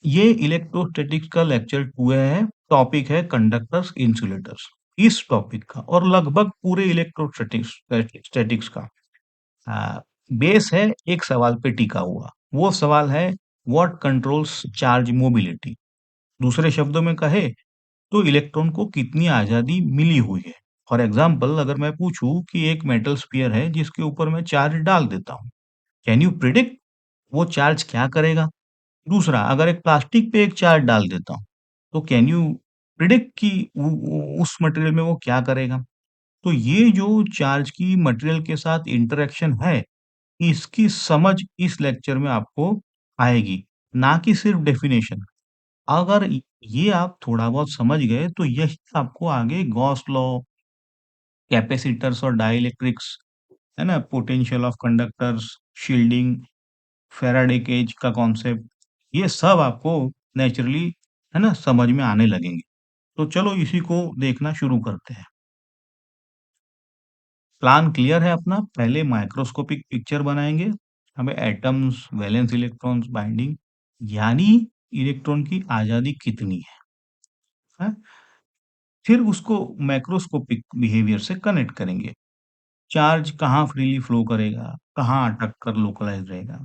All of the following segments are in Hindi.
ये इलेक्ट्रोस्टैटिक्स का लेक्चर 2 है, टॉपिक है कंडक्टर्स, इंसुलेटर्स। इस टॉपिक का और लगभग पूरे इलेक्ट्रोस्टैटिक्स स्टैटिक्स का बेस है एक सवाल पे टिका हुआ। वो सवाल है व्हाट कंट्रोल्स चार्ज मोबिलिटी? दूसरे शब्दों में कहे तो इलेक्ट्रॉन को कितनी आज़ादी मिली हुई है? फॉर एग्जाम्पल अगर मैं पूछूं कि एक मेटल स्फीयर है जिसके ऊपर मैं चार्ज डाल देता हूँ, कैन यू प्रिडिक्ट वो चार्ज क्या करेगा? दूसरा, अगर एक प्लास्टिक पे एक चार्ज डाल देता हूँ, तो कैन यू प्रिडिक्ट कि उस मटेरियल में वो क्या करेगा? तो ये जो चार्ज की मटेरियल के साथ इंटरेक्शन है, इसकी समझ इस लेक्चर में आपको आएगी, ना कि सिर्फ डेफिनेशन। अगर ये आप थोड़ा बहुत समझ गए, तो यही आपको आगे गॉस लॉ, कैपेसिटर्स और डाइलेक्ट्रिक्स, है ना? Potential of conductors, shielding, Faraday cage का कॉन्सेप्ट, ये सब आपको नेचुरली, है ना, समझ में आने लगेंगे। तो चलो इसी को देखना शुरू करते हैं। प्लान क्लियर है अपना, पहले माइक्रोस्कोपिक पिक्चर बनाएँगे, हमें एटम्स, वैलेंस इलेक्ट्रॉन्स, बाइंडिंग, यानी इलेक्ट्रॉन की आज़ादी कितनी है? फिर उसको मैक्रोस्कोपिक बिहेवियर से कनेक्ट करेंगे। चार्ज कहाँ फ्रीली फ्लो करेगा, कहाँ अटक कर लोकलाइज़ रहेगा।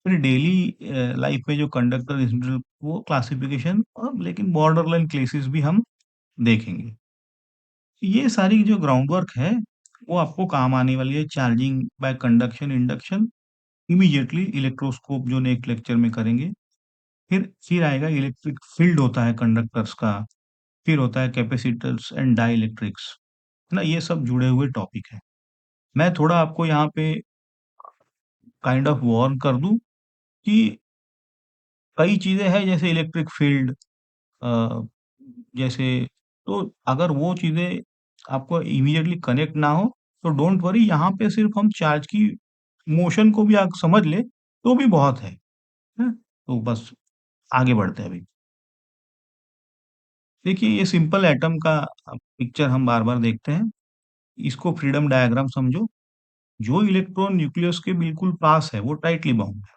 फिर डेली लाइफ में जो कंडक्टर इंसिडेंट वो क्लासिफिकेशन और लेकिन बॉर्डर लाइन केसेस भी हम देखेंगे। ये सारी जो ग्राउंड वर्क है, वो आपको काम आने वाली है charging by conduction, induction, immediately electroscope जो नेक्स्ट लेक्चर में करेंगे। फिर आएगा इलेक्ट्रिक फील्ड होता है कंडक्टर्स का, फिर होता है कैपेसिटर्स एंड डाइइलेक्ट्रिक्स, है ना? ये सब जुड़े हुए टॉपिक हैं। मैं थोड़ा आपको यहाँ पे काइंड ऑफ वार्न कर दूँ कि कई चीज़ें हैं जैसे इलेक्ट्रिक फील्ड, अ, जैसे, तो अगर वो चीज़ें आपको इमीडिएटली कनेक्ट ना हो, तो डोंट वरी, यहाँ पे सिर्फ़ हम चार्ज की मोशन को भी आप समझ लें, तो भी बहुत है। हैं? तो बस आगे बढ़ते हैं अभी। देखिए ये सिंपल एटम का पिक्चर हम बार-बार देखते हैं। इसको फ्रीडम डायग्राम समझो। जो इलेक्ट्रॉन न्यूक्लियस के बिल्कुल पास है, वो टाइटली बाउंड है।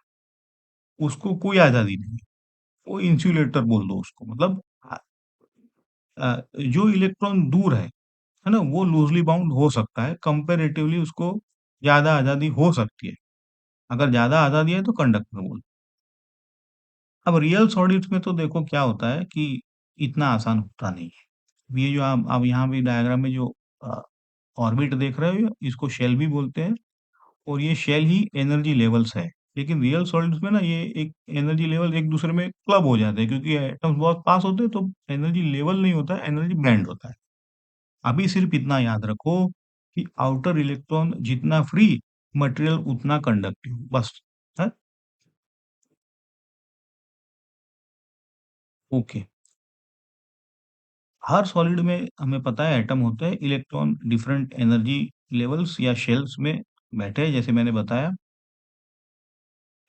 उसको कोई आज़ादी नहीं है। वो इंसुलेटर बोल दो उसको, मतलब जो इलेक्ट्रॉन दूर है ना? वो लूज़ली बाउंड हो सकता है, कंपैरेटिवली उसको ज़्यादा आज़ादी हो सकती है। अगर ज़्यादा आज़ादी है तो कंडक्टर बोल। अब रियल सॉलिड्स में तो देखो क्या होता है कि इतना आसान होता नहीं है। ये जो आप यहाँ पे डायग्राम में जो अ, ऑर्बिट देख रहे हो, इसको शेल भी बोलते हैं और ये शेल ही एनर्जी लेवल्स है। लेकिन रियल सॉलिड्स में ना ये एक एनर्जी लेवल एक दूसरे में क्लब हो जाते हैं, क्योंकि एटम्स बहुत पास होते हैं, तो एनर्जी लेवल नहीं होता है, एनर्जी बैंड होता है। अभी सिर्फ इतना याद रखो कि आउटर इलेक्ट्रॉन जितना फ्री, मटेरियल उतना कंडक्टिव, बस। है? ओके। हर सॉलिड में हमें पता है एटम होते हैं, इलेक्ट्रॉन डिफरेंट एनर्जी लेवल्स या शेल्स में बैठे हैं, जैसे मैंने बताया।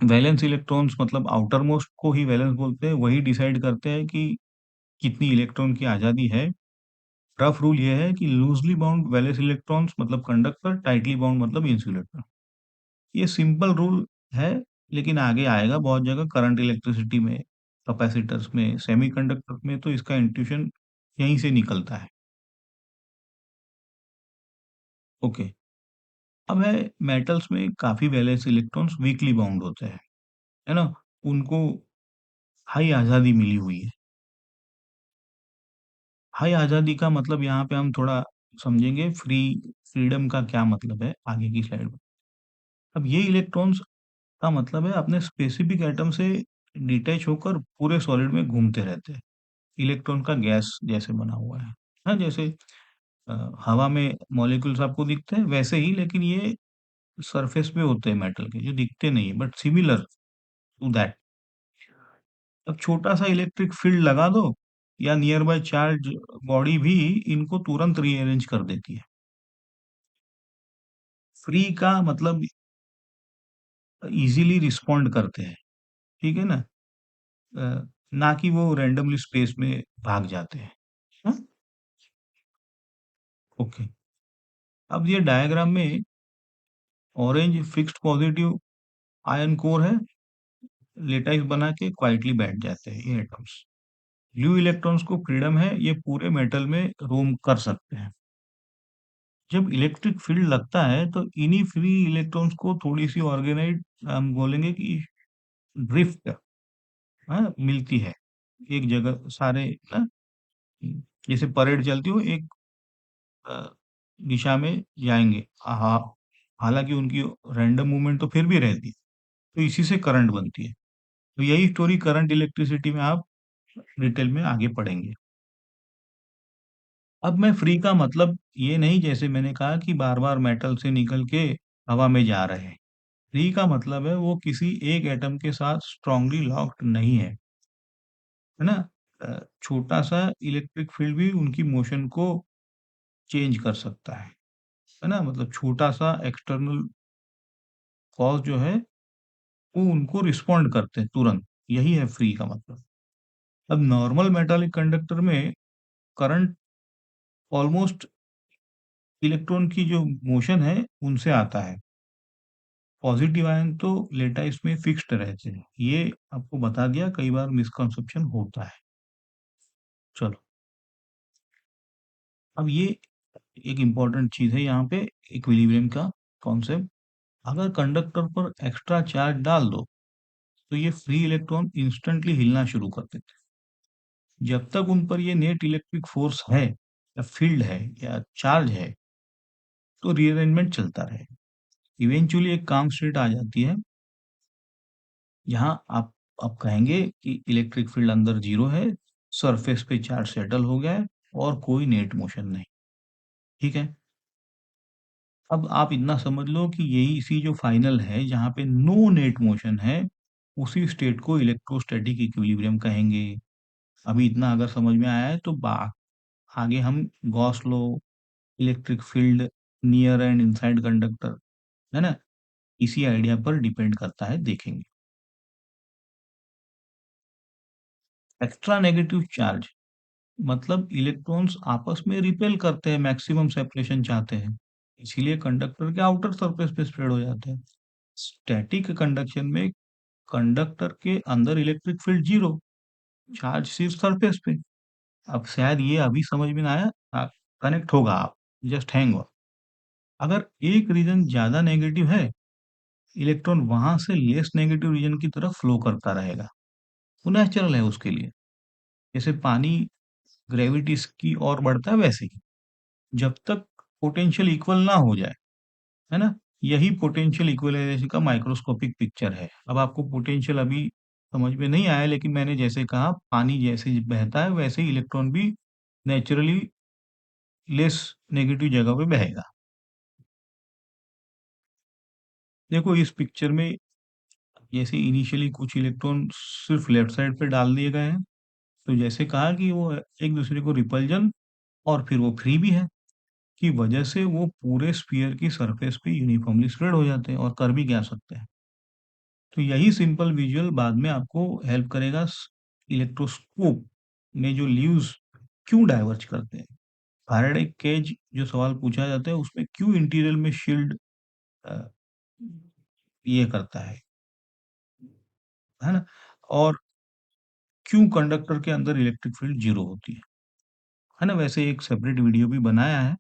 वैलेंस इलेक्ट्रॉन्स मतलब आउटर मोस्ट को ही वैलेंस बोलते हैं, वही डिसाइड करते हैं कि कितनी इलेक्ट्रॉन की आज़ादी है। रफ रूल ये है कि लूज़ली बाउंड वैलेंस इलेक्ट्रॉन्स मतलब कंडक्टर, टाइटली बाउंड मतलब इंसुलेटर। ये सिंपल रूल है, लेकिन आगे आएगा बहुत जगह, करंट इलेक्ट्रिसिटी में, कैपेसिटर्स में, सेमीकंडक्टर में, तो इसका इंट्यूशन यहीं से निकलता है। ओके। अब है मेटल्स में काफ़ी वैलेंस इलेक्ट्रॉन्स वीकली बाउंड होते हैं, है ना? उनको हाई आज़ादी मिली हुई है। हाई आज़ादी का मतलब यहाँ पे हम थोड़ा समझेंगे, फ्रीडम का क्या मतलब है आगे की स्लाइड में। अब ये इलेक्ट्रॉन्स का मतलब है अपने स्पेसिफिक एटम से डिटैच होकर पूरे सॉलिड में घूमते रहते हैं। इलेक्ट्रॉन का गैस जैसे बना हुआ है। हाँ, जैसे अ, हवा में मॉलिक्यूल्स आपको दिखते हैं वैसे ही, लेकिन ये सरफेस पे होते हैं मेटल के, जो दिखते नहीं है, बट सिमिलर टू दैट। अब छोटा-सा इलेक्ट्रिक फील्ड लगा दो या नियर बाय चार्ज बॉडी भी इनको तुरंत रीअरेंज कर देती है। फ्री का मतलब ईज़िली रिस्पॉन्ड करते हैं, ठीक है ना? ना कि वो रैंडमली स्पेस में भाग जाते हैं। हाँ? ओके। अब ये डायग्राम में orange fixed positive iron core है, लेटाइस बना के क्वाइटली बैठ जाते हैं ये एटम्स। ब्लू इलेक्ट्रॉन्स को फ्रीडम है, ये पूरे मेटल में रोम कर सकते हैं। जब इलेक्ट्रिक फील्ड लगता है तो इन्हीं फ्री इलेक्ट्रॉन्स को थोड़ी-सी ऑर्गेनाइज़ हम बोलेंगे कि ड्रिफ्ट मिलती है। एक जगह सारे ना जैसे परेड चलती हो एक अ, दिशा में जाएँगे। हालाँकि उनकी रैंडम मूवमेंट तो फिर भी रहती है, तो इसी से करंट बनती है। तो यही स्टोरी करंट इलेक्ट्रिसिटी में आप डिटेल में आगे पढ़ेंगे। अब मैं फ्री का मतलब ये नहीं जैसे मैंने कहा कि बार-बार मेटल से निकल के हवा में जा रहे हैं। फ्री का मतलब है वो किसी एक एटम के साथ स्ट्रांगली लॉक्ड नहीं है, है ना? छोटा-सा इलेक्ट्रिक फील्ड भी उनकी मोशन को चेंज कर सकता है ना? मतलब छोटा-सा एक्सटर्नल कॉज़ जो है वो उनको रिस्पॉन्ड करते हैं तुरंत, यही है फ्री का मतलब। अब नॉर्मल मेटालिक कंडक्टर में करंट ऑलमोस्ट इलेक्ट्रॉन की जो मोशन है उनसे आता है। पॉजिटिव आयन तो लेटाइस में फिक्स्ड रहते हैं। ये आपको बता दिया कई बार मिसकंसेप्शन होता है। चलो, अब ये एक इम्पोर्टेंट चीज़ है यहाँ पे इक्विलिब्रियम का कॉन्सेप्ट। अगर कंडक्टर पर एक्स्ट्रा चार्ज डाल दो, तो ये फ्री इलेक्ट्रॉन इंस्टेंटली हिलना शुरू कर देते हैं। जब तक उन पर ये नेट इलेक्ट्रिक फ़ोर्स है या फ़ील्ड है या चार्ज है, तो रीअरेंजमेंट चलता रहेगा। इवेंचुअली एक काम स्टेट आ जाती है, जहाँ आप कहेंगे कि इलेक्ट्रिक फ़ील्ड अंदर 0 है, सरफेस पे चार्ज सेटल हो गया है और कोई नेट मोशन नहीं। ठीक है? अब आप इतना समझ लो कि यही इसी जो फाइनल है, जहाँ पे नो नेट मोशन है, उसी स्टेट को इलेक्ट्रोस्टैटिक इक्विलिब्रियम कहेंगे। अभी इतना अगर समझ में आया है तो आगे हम Gauss law, electric field near and inside conductor, है ना? इसी आइडिया पर डिपेंड करता है, देखेंगे। एक्स्ट्रा नेगेटिव चार्ज मतलब इलेक्ट्रॉन्स आपस में रिपेल करते हैं, मैक्सिमम सेपरेशन चाहते हैं। इसीलिए कंडक्टर के आउटर सरफेस पे स्प्रेड हो जाते हैं। स्टैटिक कंडक्शन में कंडक्टर के अंदर इलेक्ट्रिक फील्ड 0, चार्ज सिर्फ सरफेस पे। अब शायद ये अभी समझ में ना आया, कनेक्ट होगा आप, जस्ट हैंग ऑन। अगर एक रीजन ज़्यादा नेगेटिव है, इलेक्ट्रॉन वहाँ से लेस नेगेटिव रीजन की तरफ फ्लो करता रहेगा। वो नेचुरल है उसके लिए। जैसे पानी ग्रेविटी की ओर बढ़ता है वैसे ही। जब तक पोटेंशियल इक्वल ना हो जाए, है ना? यही पोटेंशियल इक्विलाइजेशन का माइक्रोस्कोपिक पिक्चर है। अब आपको पोटेंशियल अभी समझ में नहीं आया, लेकिन मैंने जैसे कहा पानी जैसे बहता है वैसे ही इलेक्ट्रॉन भी नेचुरली लेस नेगेटिव जगह पे बहेगा। देखो इस पिक्चर में जैसे इनिशियली कुछ इलेक्ट्रॉन सिर्फ लेफ्ट साइड पे डाल दिए गए हैं, तो जैसे कहा कि वो एक दूसरे को रिपल्जन और फिर वो फ्री भी है, की वजह से वो पूरे स्फीयर की सरफेस पे यूनिफॉर्मली स्प्रेड हो जाते हैं और कर भी क्या सकते हैं। तो यही सिंपल विजुअल बाद में आपको हेल्प करेगा इलेक्ट्रोस्कोप में जो लीव्स क्यों डाइवर्ज करते हैं। फैराडे केज जो सवाल पूछा जाता है उसमें क्यों इंटीरियर में शील्ड ये करता है ना? और क्यों कंडक्टर के अंदर इलेक्ट्रिक फील्ड जीरो होती है ना? वैसे एक सेपरेट वीडियो भी बनाया है,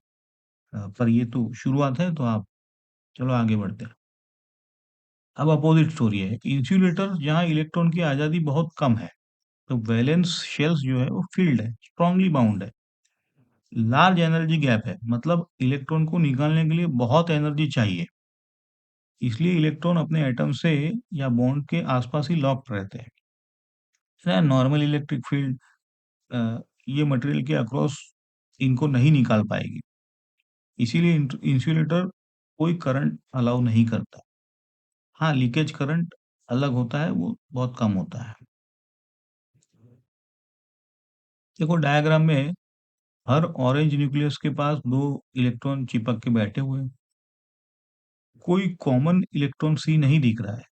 पर ये तो शुरुआत है, तो आप चलो आगे बढ़ते हैं। अब अपोजिट स्टोरी है। इंसुलेटर जहाँ इलेक्ट्रॉन की आज़ादी बहुत कम है, तो वैलेंस शेल्स जो है वो फील्ड है, स्ट्रांगली बाउंड है। लार्ज एनर्जी गैप है, मतलब इलेक्ट्रॉन को निकालने के लिए बहुत एनर्जी चाहिए। इसलिए इलेक्ट्रॉन अपने एटम से या बॉन्ड के आसपास ही लॉक्ड रहते हैं। नॉर्मल इलेक्ट्रिक फील्ड ये मटेरियल के अक्रॉस इनको नहीं निकाल पाएगी। इसीलिए इंसुलेटर कोई करंट अलाउ नहीं करता। हाँ, लीकेज करंट अलग होता है, वो बहुत कम होता है। देखो डायग्राम में हर ऑरेंज न्यूक्लियस के पास 2 इलेक्ट्रॉन चिपक के बैठे हुए हैं। कोई कॉमन इलेक्ट्रॉन सी नहीं दिख रहा है।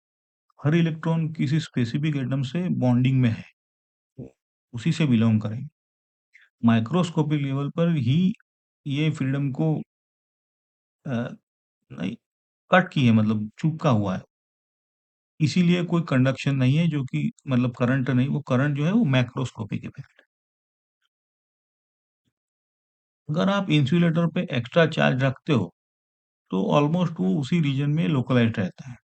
हर इलेक्ट्रॉन किसी स्पेसिफिक एटम से बॉन्डिंग में है, तो उसी से बिलॉन्ग करेंगे। माइक्रोस्कोपिक लेवल पर ही ये फ्रीडम को अ, नहीं कट की है, मतलब चिपका हुआ है। इसीलिए कोई कंडक्शन नहीं है जो कि मतलब करंट नहीं, वो करंट जो है वो मैक्रोस्कोपिक इफेक्ट है। अगर आप इंसुलेटर पे एक्स्ट्रा चार्ज रखते हो, तो ऑलमोस्ट वो उसी रीजन में लोकलाइज़्ड रहता है।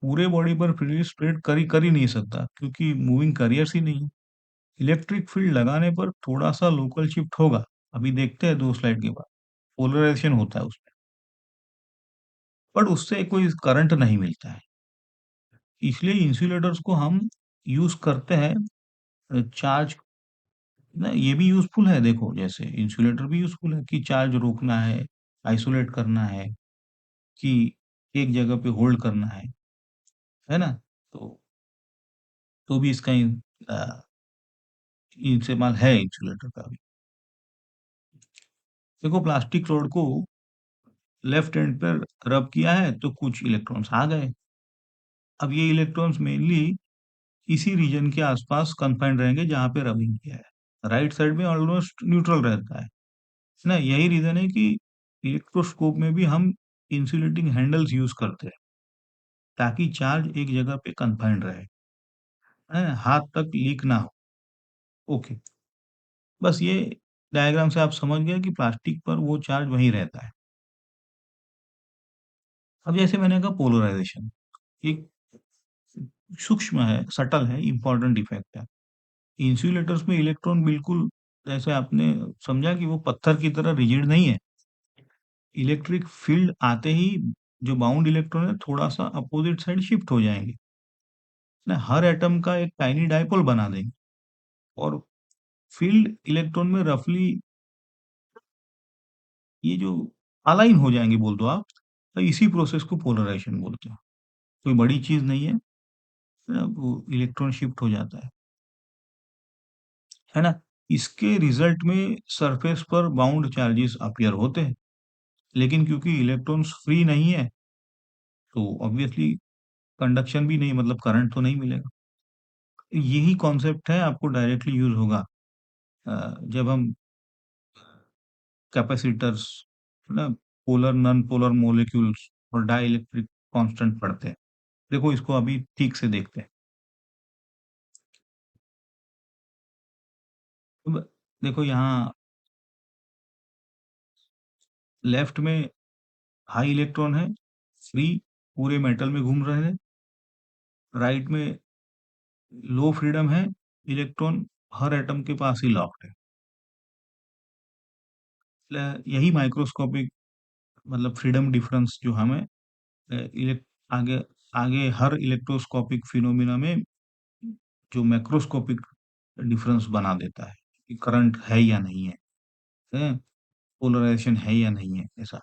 पूरे बॉडी पर फ्रीली स्प्रेड कर ही नहीं सकता क्योंकि मूविंग कैरियर्स ही नहीं है। इलेक्ट्रिक फील्ड लगाने पर थोड़ा-सा लोकल शिफ्ट होगा। अभी देखते हैं 2 स्लाइड के बाद। पोलराइज़ेशन होता है उसमें, बट उससे कोई करंट नहीं मिलता है। इसलिए इंसुलेटर्स को हम यूज़ करते हैं चार्ज ना ये भी यूज़फुल है देखो जैसे इंसुलेटर भी यूज़फुल है कि चार्ज रोकना है, आइसोलेट करना है, कि एक जगह पे होल्ड करना है ना? तो भी इसका अ, इस्तेमाल है इंसुलेटर का भी। देखो प्लास्टिक रॉड को लेफ्ट एंड पर रब किया है तो कुछ इलेक्ट्रॉन्स आ गए। अब ये इलेक्ट्रॉन्स मेनली इसी रीजन के आसपास कन्फाइंड रहेंगे जहाँ पे रबिंग किया है। राइट साइड में ऑलमोस्ट न्यूट्रल रहता है ना? यही रीज़न है कि इलेक्ट्रोस्कोप में भी हम इंसुलेटिंग हैंडल्स यूज़ करते हैं, ताकि चार्ज एक जगह पे कन्फाइंड रहे, हैं? हाथ तक लीक ना हो। ओके, बस ये डायग्राम से आप समझ गए कि प्लास्टिक पर वो चार्ज वहीं रहता है। अब जैसे मैंने कहा पोलराइज़ेशन, एक सूक्ष्म है, सटल है, इम्पोर्टेंट इफेक्ट है। इंसुलेटर्स में इलेक्ट्रॉन बिल्कुल जैसे आपने समझा कि वो पत्थर की तरह रिजिड नहीं है। इलेक्ट्रिक फील्ड आते ही जो बाउंड इलेक्ट्रॉन है थोड़ा-सा अपोजिट साइड शिफ्ट हो जाएँगे। ना हर एटम का एक टाइनी डाइपोल बना देंगे और फील्ड इलेक्ट्रॉन में रफली ये जो अलाइन हो जाएँगे बोल दो आप, तो इसी प्रोसेस को पोलराइज़ेशन बोलते हैं। कोई बड़ी चीज़ नहीं है, वो इलेक्ट्रॉन शिफ्ट हो जाता है ना? इसके रिज़ल्ट में सरफेस पर बाउंड चार्जेस अपीयर होते हैं, लेकिन क्योंकि इलेक्ट्रॉन्स फ्री नहीं है, तो ऑब्वियसली कंडक्शन भी नहीं मतलब करंट तो नहीं मिलेगा। यही कॉन्सेप्ट है आपको डायरेक्टली यूज़ होगा जब हम कैपेसिटर्स ना पोलर नॉन पोलर मॉलिक्यूल्स और डाइलेक्ट्रिक कांस्टेंट पढ़ते हैं। देखो इसको अभी ठीक से देखते हैं। अब देखो यहाँ लेफ्ट में हाई इलेक्ट्रॉन है, फ्री पूरे मेटल में घूम रहे हैं। राइट में लो फ्रीडम है, इलेक्ट्रॉन हर एटम के पास ही लॉक्ड है। यही माइक्रोस्कोपिक मतलब फ्रीडम डिफरेंस जो हमें अ, इलेक आगे आगे हर इलेक्ट्रोस्कोपिक फिनोमिना में जो मैक्रोस्कोपिक डिफरेंस बना देता है, कि करंट है या नहीं है, हैं? पोलराइज़ेशन है या नहीं है, ऐसा।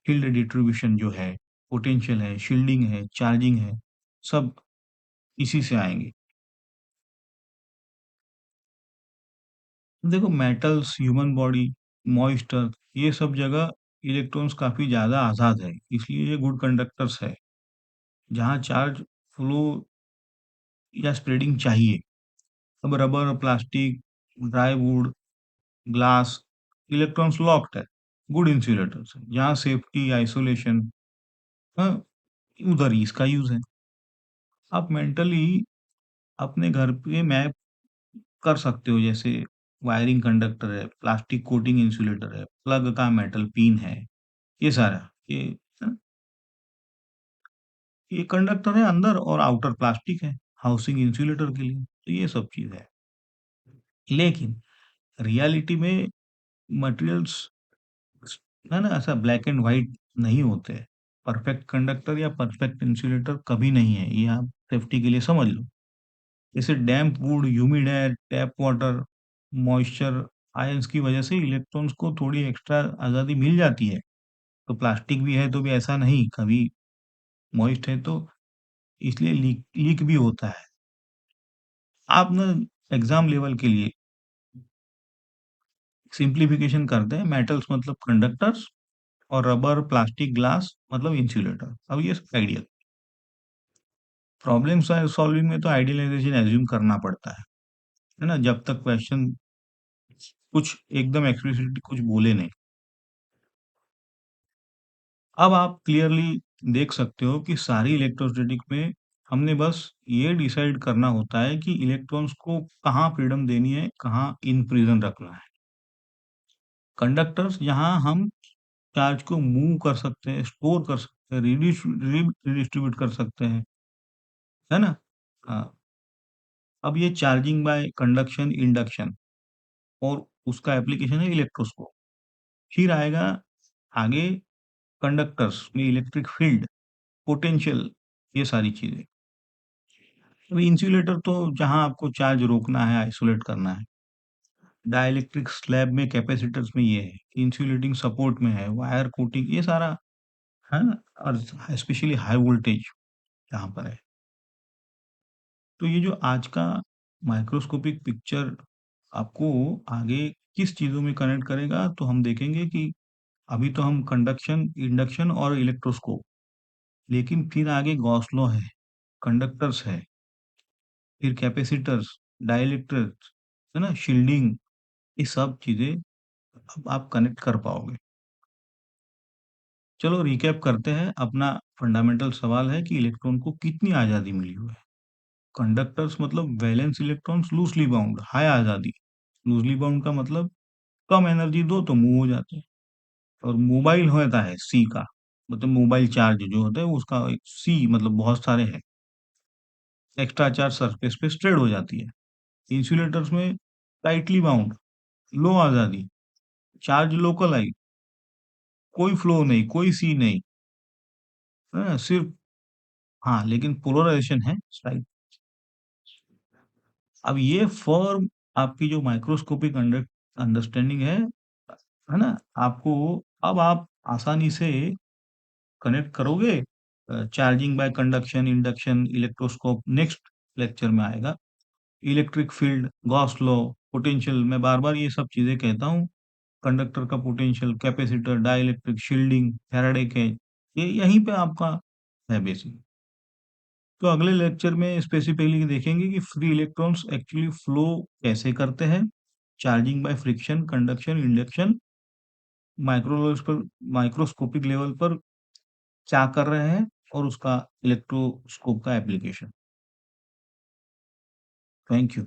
फ़ील्ड डिस्ट्रीब्यूशन जो है, पोटेंशियल है, शील्डिंग है, चार्जिंग है, सब इसी से आएँगे। देखो मेटल्स, ह्यूमन बॉडी, मॉइस्ट अर्थ ये सब जगह इलेक्ट्रॉन्स काफ़ी ज़्यादा आज़ाद है, इसलिए ये गुड कंडक्टर्स है। जहाँ चार्ज फ्लो या स्प्रेडिंग चाहिए। अब rubber, plastic, dry would, glass, electrons locked है, गुड इंसुलेटर्स हैं। जहाँ सेफ्टी, आइसोलेशन हाँ, उधर ही इसका यूज़ है। आप मेंटली अपने घर पे मैप कर सकते हो जैसे वायरिंग कंडक्टर है, प्लास्टिक कोटिंग इंसुलेटर है, प्लग का मेटल पिन है, ये सारा ये कंडक्टर है अंदर और आउटर प्लास्टिक है, हाउसिंग इंसुलेटर के लिए। तो ये सब चीज़ है। लेकिन रियलिटी में मटेरियल्स है ना ऐसा ब्लैक एंड व्हाइट नहीं होते। परफेक्ट कंडक्टर या परफेक्ट इंसुलेटर कभी नहीं है, ये आप सेफ्टी के लिए समझ लो। जैसे damp wood, humid air, tap water, moisture, ions की वजह से इलेक्ट्रॉन्स को थोड़ी एक्स्ट्रा आज़ादी मिल जाती है। तो प्लास्टिक भी है तो भी ऐसा नहीं, कभी मॉइस्ट है तो इसलिए लीक लीक भी होता है। आप ना एग्ज़ाम लेवल के लिए सिम्प्लिफिकेशन करते हैं, मेटल्स मतलब कंडक्टर्स और रबर, प्लास्टिक, ग्लास मतलब इंसुलेटर। अब ये आइडियल प्रॉब्लम सॉल्विंग में तो आइडियलाइज़ेशन अज़्यूम करना पड़ता है ना? जब तक क्वेश्चन कुछ एकदम एक्सप्लिसिटली कुछ बोले नहीं। अब आप क्लियरली देख सकते हो कि सारी इलेक्ट्रोस्टैटिक में हमने बस ये डिसाइड करना होता है कि इलेक्ट्रॉन्स को कहाँ फ्रीडम देनी है, कहाँ इन प्रिजन रखना है। कंडक्टर्स यहाँ हम चार्ज को मूव कर सकते हैं, स्टोर कर सकते हैं, रिडिस्ट्रीब्यूट कर सकते हैं, है ना? हाँ, अब ये चार्जिंग बाय कंडक्शन, इंडक्शन और उसका एप्लीकेशन है इलेक्ट्रोस्कोप। फिर आएगा आगे कंडक्टर्स में इलेक्ट्रिक फील्ड, पोटेंशियल, ये सारी चीज़ें। अभी इंसुलेटर तो जहाँ आपको चार्ज रोकना है, आइसोलेट करना है। डाइइलेक्ट्रिक स्लैब में, कैपेसिटर्स में ये है। इंसुलेटिंग सपोर्ट में है, वायर कोटिंग ये सारा है ना? और स्पेशली हाई वोल्टेज यहाँ पर है। तो ये जो आज का माइक्रोस्कोपिक पिक्चर आपको आगे किस चीज़ों में कनेक्ट करेगा, तो हम देखेंगे कि अभी तो हम कंडक्शन, इंडक्शन और इलेक्ट्रोस्कोप, लेकिन फिर आगे गॉस लॉ है, कंडक्टर्स है, फिर कैपेसिटर्स, डाइइलेक्ट्रिक्स, है ना? शील्डिंग, ये सब चीज़ें अब आप कनेक्ट कर पाओगे। चलो रिकैप करते हैं, अपना फंडामेंटल सवाल है कि इलेक्ट्रॉन को कितनी आज़ादी मिली हुई है? कंडक्टर्स मतलब वैलेंस इलेक्ट्रॉन्स लूज़ली बाउंड, हाई आज़ादी। लूज़ली बाउंड का मतलब कम एनर्जी दो तो मूव हो जाते हैं। और मोबाइल होता है सी का, मतलब मोबाइल चार्ज जो होता है उसका एक सी मतलब बहुत सारे हैं। एक्स्ट्रा चार्ज सरफेस पे स्प्रेड हो जाती है। इंसुलेटर्स में टाइटली बाउंड, लो आज़ादी, चार्ज लोकलाइज़, कोई फ्लो नहीं, कोई सी नहीं, सिर्फ हाँ, लेकिन पोलराइज़ेशन है स्लाइड। अब ये फॉर्म आपकी जो माइक्रोस्कोपिक अंडरस्टैंडिंग है ना? आपको अब आप आसानी से कनेक्ट करोगे charging by conduction, induction, electroscope next lecture में आएगा। Electric field, Gauss law, potential मैं बार-बार ये सब चीज़ें कहता हूँ। कंडक्टर का potential, capacitor, dielectric, shielding, Faraday cage ये यहीं पे आपका है बेसिक। तो अगले लेक्चर में स्पेसिफिकली देखेंगे कि फ्री इलेक्ट्रॉन्स एक्चुअली फ्लो कैसे करते हैं, charging by friction, conduction, induction, microscopic level पर क्या कर रहे हैं और उसका इलेक्ट्रोस्कोप का एप्लीकेशन। Thank you.